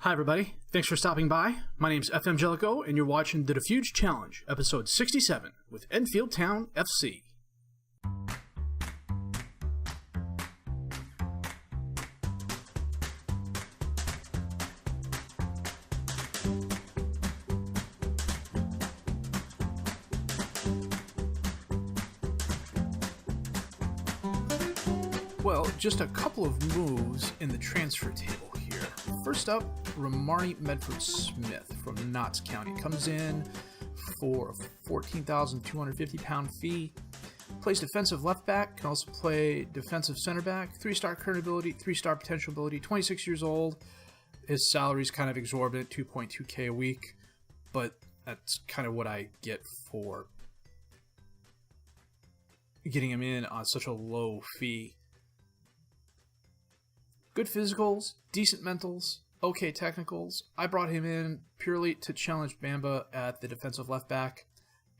Hi everybody, thanks for stopping by. My name's FM18 and you're watching the Dafuge Challenge, episode 67 with Enfield Town FC. Well, just a couple of moves in the transfer table here. First up, Ramari Medford-Smith from Notts County comes in for a £14,250 fee. Plays defensive left back, can also play defensive center back. 3-star current ability, 3-star potential ability, 26 years old. His salary's kind of exorbitant, $2.2K a week, but that's kind of what I get for getting him in on such a low fee. Good physicals, decent mentals, okay technicals. I brought him in purely to challenge Bamba at the defensive left back,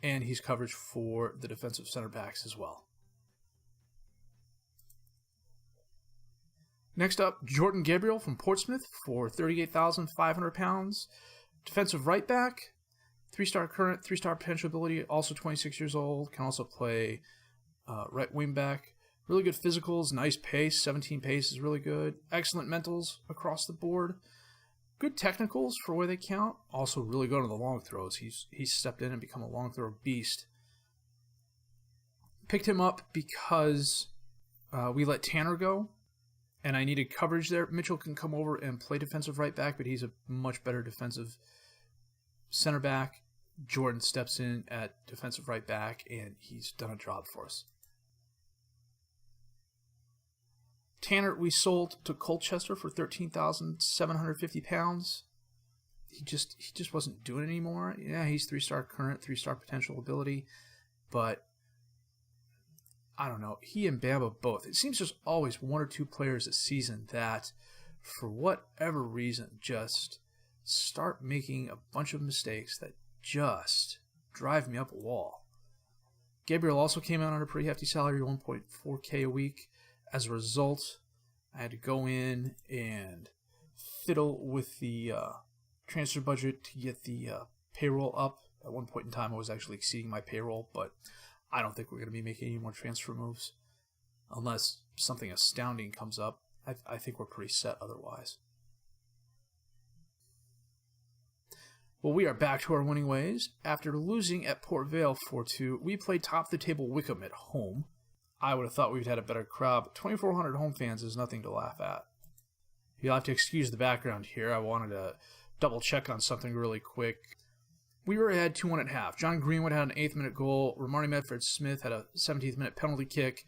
and he's coverage for the defensive center backs as well. Next up, Jordan Gabriel from Portsmouth for £38,500. Defensive right back, 3-star current, 3-star potential ability, also 26 years old, can also play right wing back. Really good physicals, nice pace, 17 pace is really good. Excellent mentals across the board. Good technicals for where they count. Also really good on the long throws. He's stepped in and become a long throw beast. Picked him up because we let Tanner go, and I needed coverage there. Mitchell can come over and play defensive right back, but he's a much better defensive center back. Jordan steps in at defensive right back, and he's done a job for us. Tanner, we sold to Colchester for £13,750. He just wasn't doing it anymore. Yeah, he's 3-star current, 3-star potential ability, but I don't know. He and Bamba both. It seems there's always one or two players this season that, for whatever reason, just start making a bunch of mistakes that just drive me up a wall. Gabriel also came out on a pretty hefty salary, $1.4K a week. As a result, I had to go in and fiddle with the transfer budget to get the payroll up. At one point in time, I was actually exceeding my payroll, but I don't think we're going to be making any more transfer moves unless something astounding comes up. I think we're pretty set otherwise. Well, we are back to our winning ways. After losing at Port Vale 4-2, we played top-of-the-table Wycombe at home. I would have thought we'd had a better crowd, but 2,400 home fans is nothing to laugh at. You'll have to excuse the background here. I wanted to double check on something really quick. We were ahead 2-1 at half. John Greenwood had an 8th-minute goal. Ramari Medford-Smith had a 17th-minute penalty kick.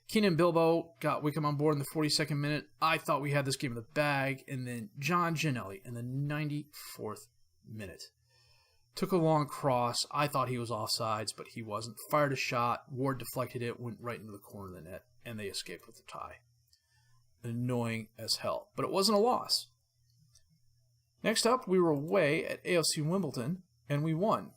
Keenan Bilbo got Wycombe on board in the 42nd minute. I thought we had this game in the bag. And then John Giannelli in the 94th minute took a long cross. I thought he was offsides, but he wasn't. Fired a shot. Ward deflected it, went right into the corner of the net, and they escaped with the tie. Annoying as hell, but it wasn't a loss. Next up, we were away at AFC Wimbledon, and we won.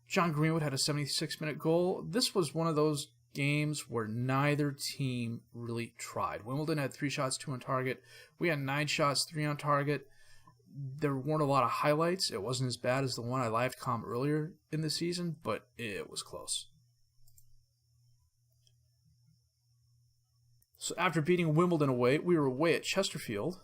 John Greenwood had a 76-minute goal. This was one of those games where neither team really tried. Wimbledon had 3 shots, 2 on target. We had 9 shots, 3 on target. There weren't a lot of highlights. It wasn't as bad as the one I live-comm earlier in the season, but it was close. So after beating Wimbledon away, we were away at Chesterfield.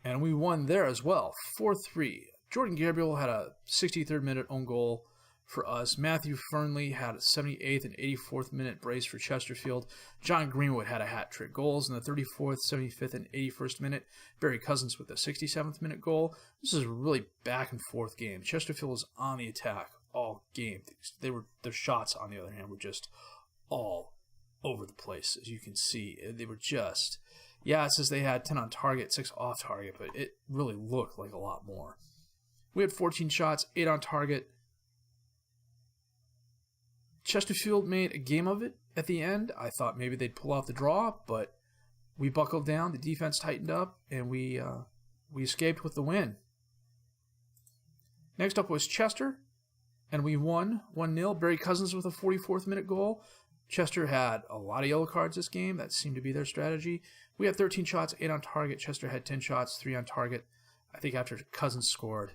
And we won there as well, 4-3. Jordan Gabriel had a 63rd minute own goal for us. Matthew Fernley had a 78th and 84th minute brace for Chesterfield. John Greenwood had a hat-trick goals in the 34th, 75th, and 81st minute. Barry Cousins with a 67th minute goal. This is a really back-and-forth game. Chesterfield was on the attack all game. Their shots, on the other hand, were just all over the place, as you can see. They were just, it says they had 10 on target, 6 off target, but it really looked like a lot more. We had 14 shots, 8 on target. Chesterfield made a game of it at the end. I thought maybe they'd pull out the draw, but we buckled down, the defense tightened up, and we escaped with the win. Next up was Chester, and we won 1-0. Barry Cousins with a 44th minute goal. Chester had a lot of yellow cards this game. That seemed to be their strategy. We had 13 shots, 8 on target. Chester had 10 shots, 3 on target. I think after Cousins scored,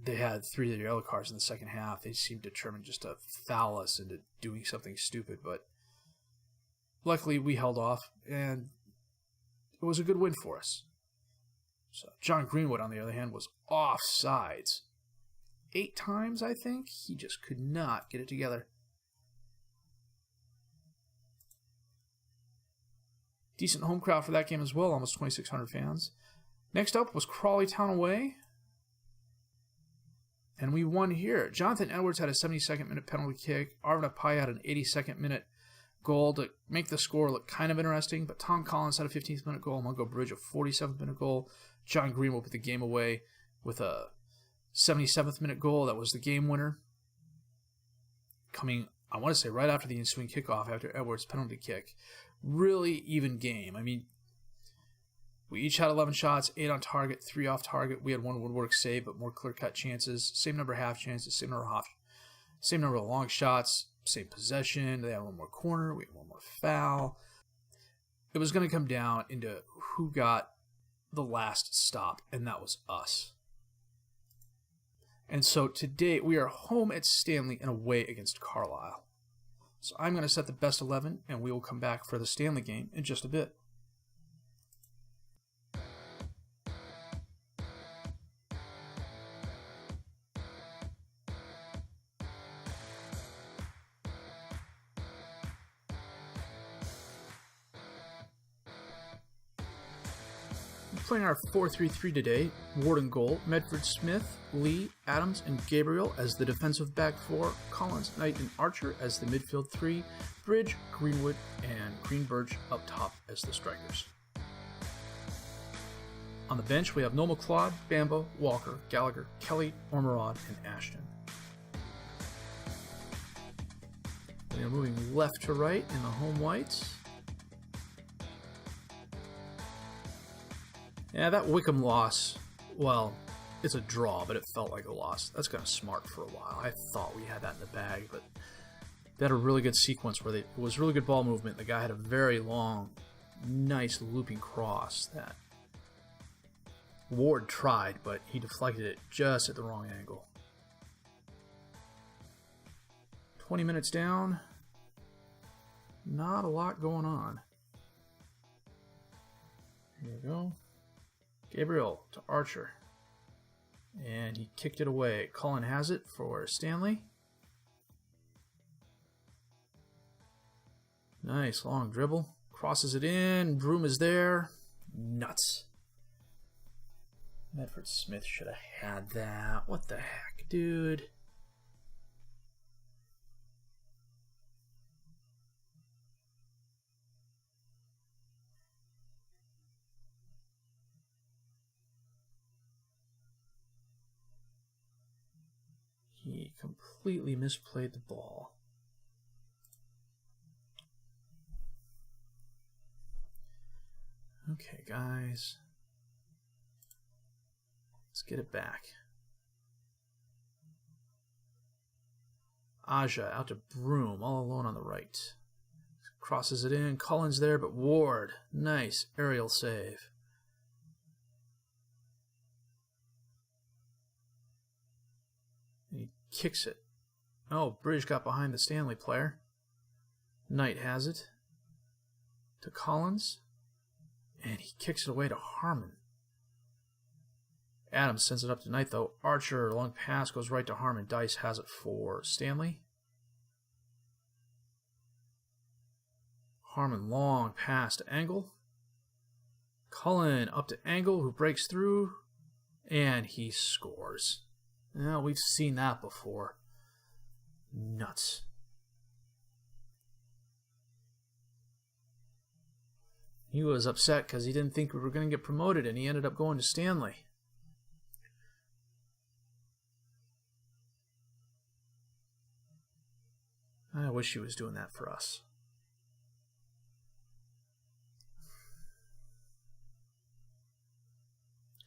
they had 3 yellow cards in the second half. They seemed determined just to foul us into doing something stupid, but luckily we held off, and it was a good win for us. So John Greenwood, on the other hand, was offsides 8 times, I think. He just could not get it together. Decent home crowd for that game as well, almost 2,600 fans. Next up was Crawley Town away. And we won here. Jonathan Edwards had a 72nd minute penalty kick. Arvin Apai had an 82nd minute goal to make the score look kind of interesting. But Tom Collins had a 15th minute goal. Mungo Bridge a 47th minute goal. John Greenwood put the game away with a 77th minute goal. That was the game winner. Coming, I want to say, right after the ensuing kickoff after Edwards' penalty kick. Really even game. I mean, we each had 11 shots, 8 on target, 3 off target. We had 1 woodwork save, but more clear-cut chances. Same number of half chances, same number of long shots, same possession. They had 1 more corner. We had 1 more foul. It was going to come down into who got the last stop, and that was us. And so today we are home at Stanley and away against Carlisle. So I'm going to set the best 11, and we will come back for the Stanley game in just a bit. Playing our 4-3-3 today. Ward in goal, Medford Smith, Lee, Adams, and Gabriel as the defensive back 4, Collins, Knight, and Archer as the midfield 3, Bridge, Greenwood, and Greenberg up top as the strikers. On the bench, we have Noel McLeod, Bambo, Walker, Gallagher, Kelly, Ormerod, and Ashton. We are moving left to right in the home whites. Yeah, that Wycombe loss, well, it's a draw, but it felt like a loss. That's kind of smart for a while. I thought we had that in the bag, but they had a really good sequence where it was really good ball movement. The guy had a very long, nice looping cross that Ward tried, but he deflected it just at the wrong angle. 20 minutes down, not a lot going on. Here we go. Gabriel to Archer. And he kicked it away. Cullen has it for Stanley. Nice long dribble. Crosses it in. Broom is there. Nuts. Medford Smith should have had that. What the heck, dude? He completely misplayed the ball. Okay, guys. Let's get it back. Aja out to Broom, all alone on the right. Crosses it in. Collins there, but Ward. Nice aerial save. He kicks it. Oh, Bridge got behind the Stanley player. Knight has it. To Collins. And he kicks it away to Harmon. Adams sends it up to Knight, though. Archer, long pass, goes right to Harmon. Dice has it for Stanley. Harmon, long pass to Angle. Cullen up to Angle, who breaks through. And he scores. Now, we've seen that before. Nuts. He was upset because he didn't think we were going to get promoted, and he ended up going to Stanley. I wish he was doing that for us.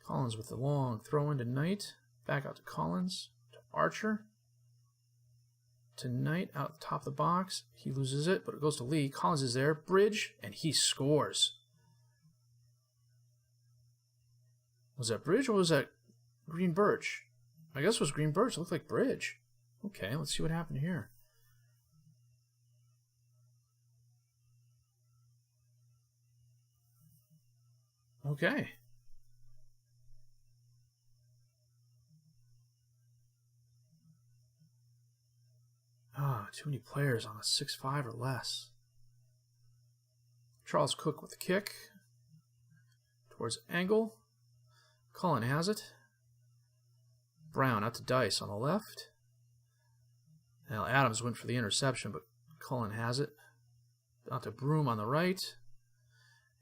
Collins with the long throw into Knight. Back out to Collins. To Archer. To Knight out the top of the box. He loses it, but it goes to Lee. Collins is there. Bridge, and he scores. Was that Bridge or was that Green Birch? I guess it was Green Birch. It looked like Bridge. Okay, let's see what happened here. Okay. Too many players on a 6-5 or less. Charles Cook with the kick. Towards Angle. Cullen has it. Brown out to Dice on the left. Now Adams went for the interception, but Cullen has it. Out to Broom on the right.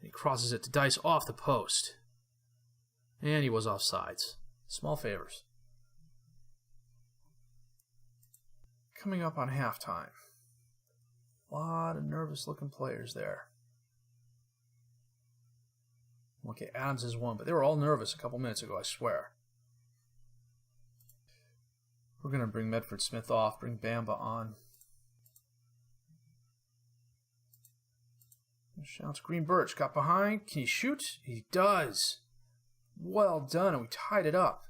And he crosses it to Dice off the post. And he was offsides. Small favors. Coming up on halftime. A lot of nervous looking players there. Okay, Adams is one, but they were all nervous a couple minutes ago, I swear. We're going to bring Medford Smith off, bring Bamba on. Shouts Green Birch, got behind. Can he shoot? He does. Well done, and we tied it up.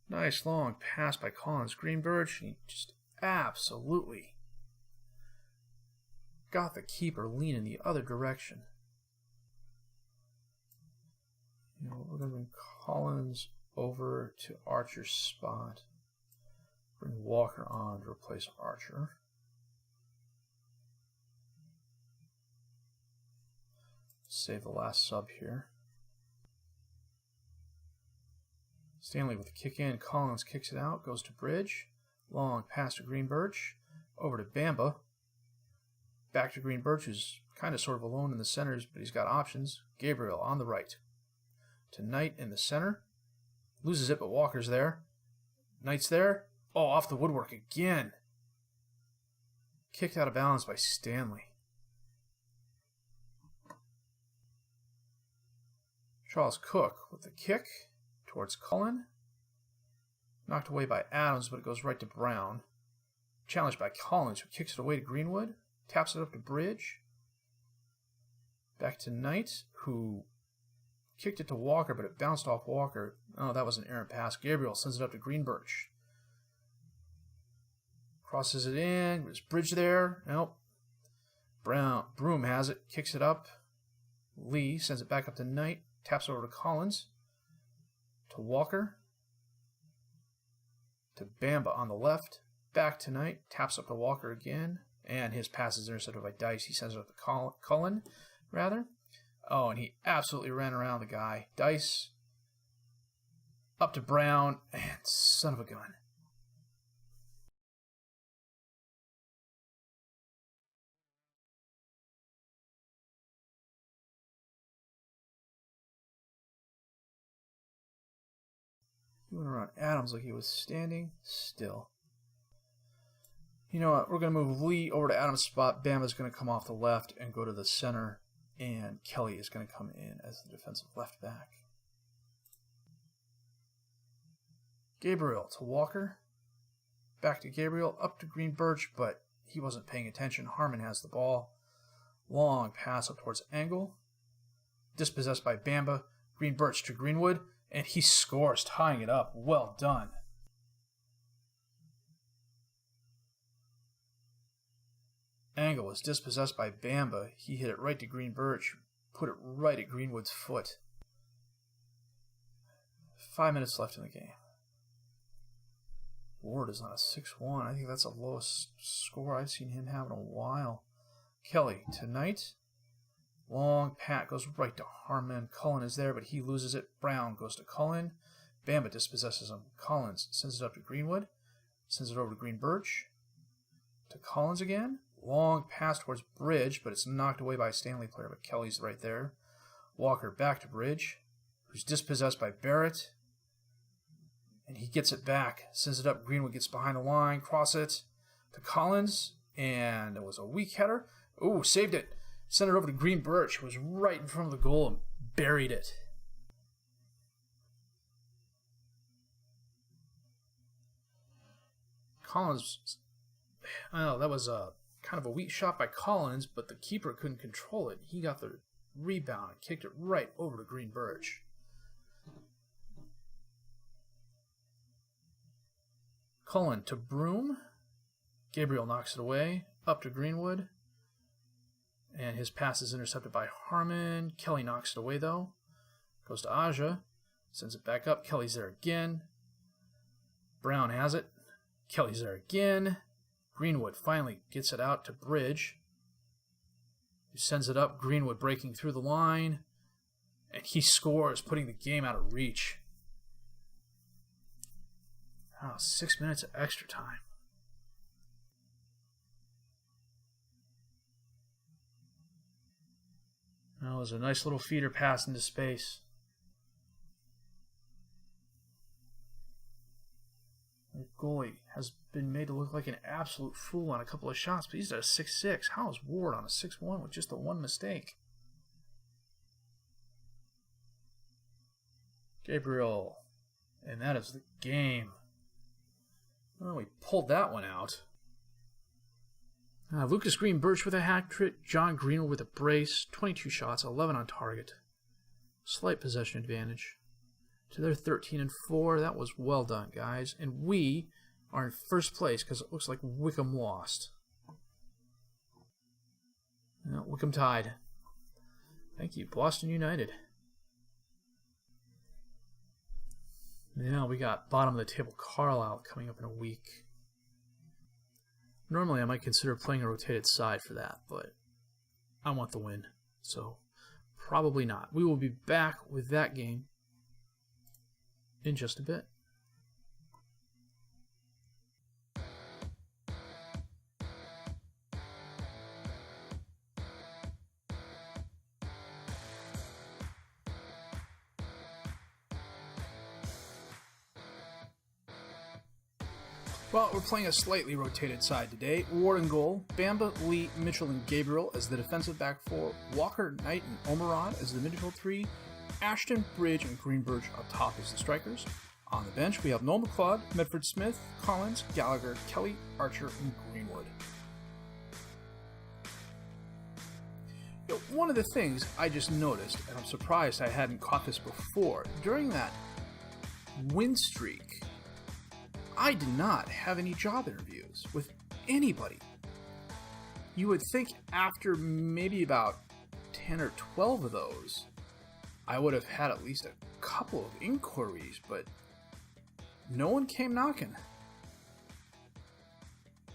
Nice long pass by Collins. Green Birch, he just absolutely got the keeper leaning the other direction. We're going to bring Collins over to Archer's spot. Bring Walker on to replace Archer. Save the last sub here. Stanley with the kick in. Collins kicks it out. Goes to Bridge. Long pass to Green Birch. Over to Bamba. Back to Green Birch, who's kind of sort of alone in the centers, but he's got options. Gabriel on the right. To Knight in the center. Loses it, but Walker's there. Knight's there. Oh, off the woodwork again. Kicked out of balance by Stanley. Charles Cook with the kick towards Cullen. Knocked away by Adams, but it goes right to Brown. Challenged by Collins, who kicks it away to Greenwood. Taps it up to Bridge. Back to Knight, who kicked it to Walker, but it bounced off Walker. Oh, that was an errant pass. Gabriel sends it up to Green Birch. Crosses it in. There's Bridge there. Nope. Broom has it. Kicks it up. Lee sends it back up to Knight. Taps over to Collins. To Walker. To Bamba on the left. Back to Knight. Taps up to Walker again. And his pass is intercepted by Dice. He sends it up to Cullen, rather. Oh, and he absolutely ran around the guy. Dice. Up to Brown. And son of a gun. He went around Adams like he was standing still. You know what? We're going to move Lee over to Adams' spot. Bama's going to come off the left and go to the center. And Kelly is going to come in as the defensive left back. Gabriel to Walker. Back to Gabriel. Up to Green Birch, but he wasn't paying attention. Harmon has the ball. Long pass up towards Angle. Dispossessed by Bamba. Green Birch to Greenwood. And he scores, tying it up. Well done. Angle was dispossessed by Bamba. He hit it right to Green Birch. Put it right at Greenwood's foot. 5 minutes left in the game. Ward is on a 6-1. I think that's the lowest score I've seen him have in a while. Kelly to Knight. Long pat goes right to Harmon. Cullen is there, but he loses it. Brown goes to Cullen. Bamba dispossesses him. Collins sends it up to Greenwood. Sends it over to Green Birch. To Collins again. Long pass towards Bridge, but it's knocked away by a Stanley player, but Kelly's right there. Walker back to Bridge, who's dispossessed by Barrett. And he gets it back. Sends it up. Greenwood gets behind the line. Cross it to Collins. And it was a weak header. Ooh, saved it. Sent it over to Green Birch, who was right in front of the goal and buried it. Collins, oh, that was a kind of a weak shot by Collins, but the keeper couldn't control it. He got the rebound and kicked it right over to Green Birch. Cullen to Broom. Gabriel knocks it away, up to Greenwood. And his pass is intercepted by Harmon. Kelly knocks it away, though. Goes to Aja. Sends it back up. Kelly's there again. Brown has it. Kelly's there again. Greenwood finally gets it out to Bridge. He sends it up. Greenwood breaking through the line. And he scores, putting the game out of reach. Oh, 6 minutes of extra time. That was a nice little feeder pass into space. The goalie has been made to look like an absolute fool on a couple of shots, but he's at a 6-6. How is Ward on a 6-1 with just the one mistake? Gabriel. And that is the game. Well, we pulled that one out. Lucas Green Birch with a hat trick. John Greenwood with a brace. 22 shots, 11 on target. Slight possession advantage. To their 13-4. That was well done, guys. And we are in first place because it looks like Wycombe lost. No, Wycombe tied. Thank you, Boston United. Now we got bottom of the table Carlisle coming up in a week. Normally I might consider playing a rotated side for that, but I want the win, so probably not. We will be back with that game in just a bit. Well, we're playing a slightly rotated side today. Ward in goal, Bamba, Lee, Mitchell, and Gabriel as the defensive back four, Walker, Knight, and Omerod as the midfield three, Ashton, Bridge, and Greenberg up top as the strikers. On the bench, we have Noel McLeod, Medford Smith, Collins, Gallagher, Kelly, Archer, and Greenwood. One of the things I just noticed, and I'm surprised I hadn't caught this before, during that win streak, I did not have any job interviews with anybody. You would think after maybe about 10 or 12 of those, I would have had at least a couple of inquiries, but no one came knocking.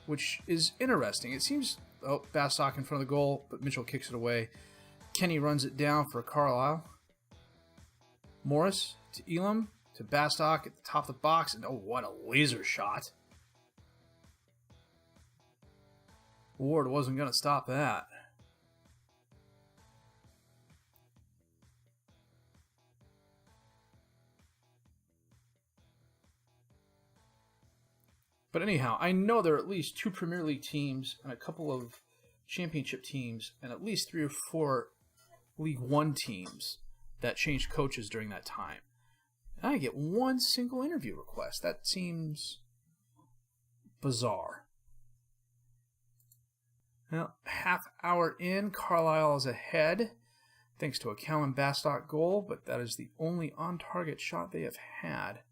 Which is interesting. It seems, Bastock in front of the goal, but Mitchell kicks it away. Kenny runs it down for Carlisle. Morris to Elam. To Bastock at the top of the box, and oh, what a laser shot. Ward wasn't going to stop that. But anyhow, I know there are at least 2 Premier League teams and a couple of championship teams and at least 3 or 4 League One teams that changed coaches during that time. I get one single interview request. That seems bizarre. Well, half hour in, Carlisle is ahead, thanks to a Callum Bastock goal, but that is the only on-target shot they have had.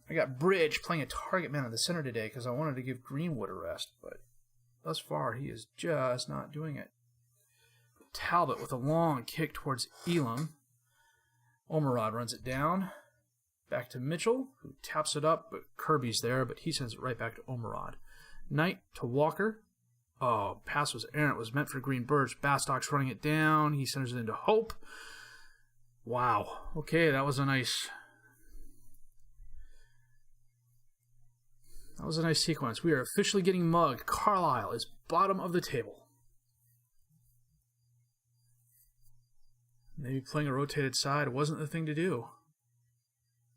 I got Bridge playing a target man in the center today because I wanted to give Greenwood a rest, but thus far he is just not doing it. Talbot with a long kick towards Elam. Omerod runs it down. Back to Mitchell, who taps it up, but Kirby's there, but he sends it right back to Omerod. Knight to Walker. Oh, pass was errant. It was meant for Green Birch. Bastock's running it down. He sends it into Hope. Wow. Okay, that was a nice sequence. We are officially getting mugged. Carlisle is bottom of the table. Maybe playing a rotated side wasn't the thing to do.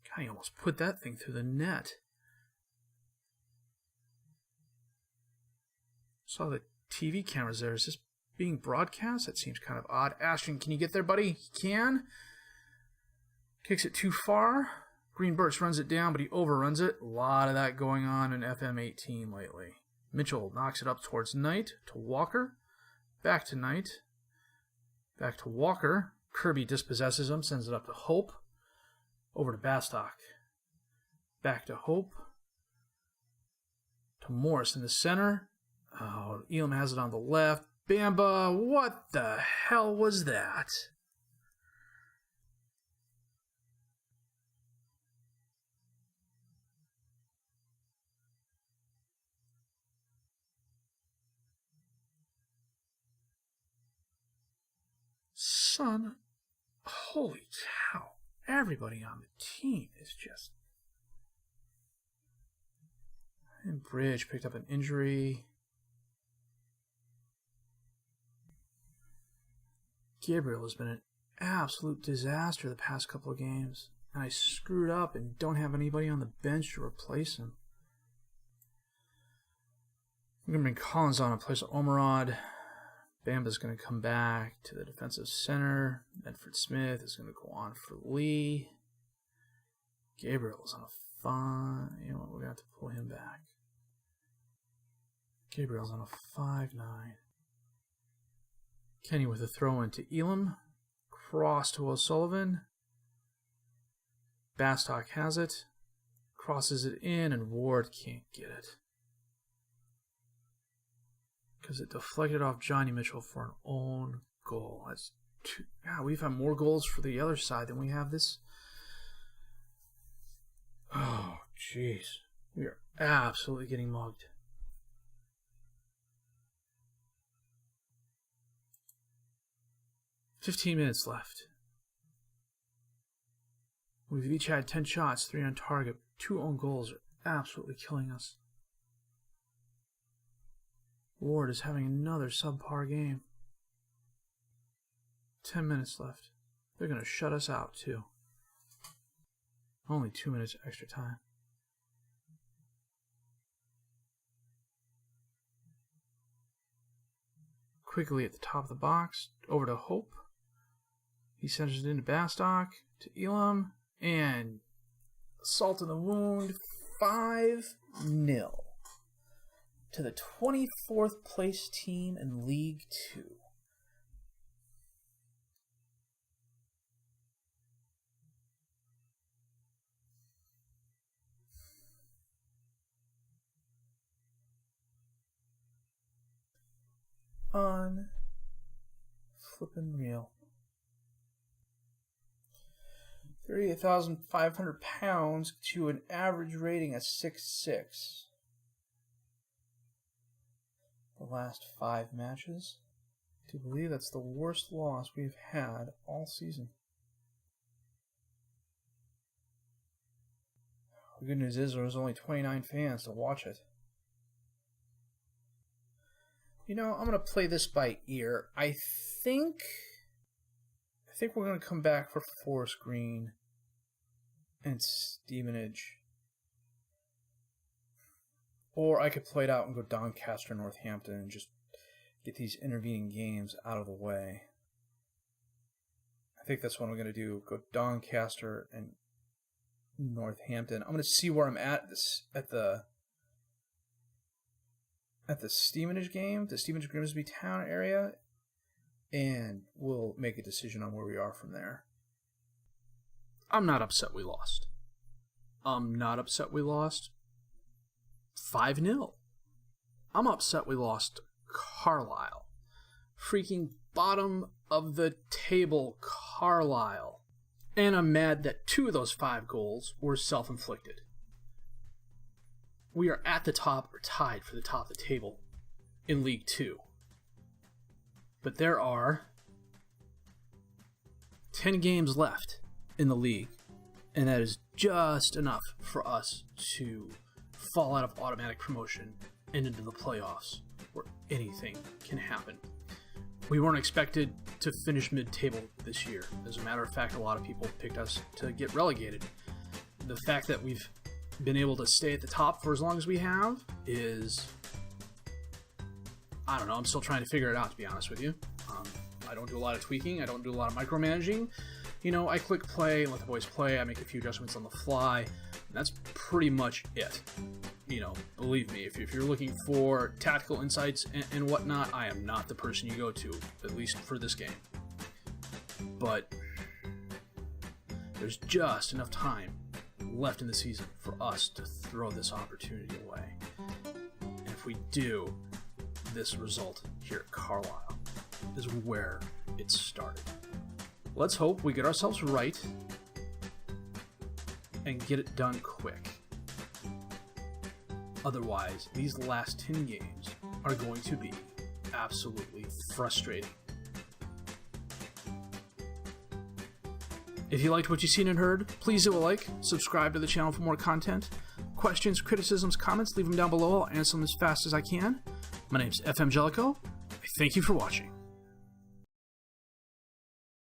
God, he almost put that thing through the net. Saw the TV cameras there. Is this being broadcast? That seems kind of odd. Ashton, can you get there, buddy? He can. Kicks it too far. Green Burst runs it down, but he overruns it. A lot of that going on in FM18 lately. Mitchell knocks it up towards Knight to Walker. Back to Knight. Back to Walker. Kirby dispossesses him, sends it up to Hope. Over to Bastock. Back to Hope. To Morris in the center. Oh, Elam has it on the left. Bamba, what the hell was that? Son, holy cow. Everybody on the team is just... And Bridge picked up an injury. Gabriel has been an absolute disaster the past couple of games. And I screwed up and don't have anybody on the bench to replace him. I'm going to bring Collins on in place of Omerod. Bamba's going to come back to the defensive center. Medford Smith is going to go on for Lee. Gabriel's on a 5. You know what? We're going to have to pull him back. Gabriel's on a 5-9. Kenny with a throw into Elam. Cross to O'Sullivan. Bastock has it. Crosses it in, and Ward can't get it. Because it deflected off Johnny Mitchell for an own goal. That's two. God, we've had more goals for the other side than we have this. Oh, jeez. We are absolutely getting mugged. "15 minutes left. We've each had 10 shots, 3 on target. 2 own goals are absolutely killing us. Ward is having another subpar game. 10 minutes left. They're going to shut us out, too. Only 2 minutes extra time. Quickly at the top of the box, over to Hope. He sends it into Bastock, to Elam, and assault in the wound, 5-0 to the 24th place team in League 2. Flippin' real. 38,500 pounds to an average rating of 6.6. The last 5 matches. To believe that's the worst loss we've had all season. The good news is there was only 29 fans to watch it. You know, I'm going to play this by ear. I think we're going to come back for Forest Green and Stevenage. Or I could play it out and go Doncaster, Northampton, and just get these intervening games out of the way. I think that's what I'm going to do. Go Doncaster and Northampton. I'm going to see where I'm at the Stevenage game, the Stevenage Grimsby Town area, and we'll make a decision on where we are from there. I'm not upset we lost. I'm not upset we lost 5-0. I'm upset we lost Carlisle. Freaking bottom of the table Carlisle. And I'm mad that 2 of those 5 goals were self-inflicted. We are at the top or tied for the top of the table in League 2. But there are 10 games left in the league, and that is just enough for us to fall out of automatic promotion and into the playoffs, where anything can happen. We weren't expected to finish mid-table this year. As a matter of fact, a lot of people picked us to get relegated. The fact that we've been able to stay at the top for as long as we have is, I don't know, I'm still trying to figure it out, to be honest with you. I don't do a lot of tweaking, I don't do a lot of micromanaging, I click play and let the boys play. I make a few adjustments on the fly. And that's pretty much it. Believe me, if you're looking for tactical insights and whatnot, I am not the person you go to, at least for this game. But there's just enough time left in the season for us to throw this opportunity away. And if we do, this result here at Carlisle is where it started. Let's hope we get ourselves right and get it done quick. Otherwise, these last 10 games are going to be absolutely frustrating. If you liked what you've seen and heard, please do a like, subscribe to the channel for more content. Questions, criticisms, comments, leave them down below. I'll answer them as fast as I can. My name's FM18. Thank you for watching.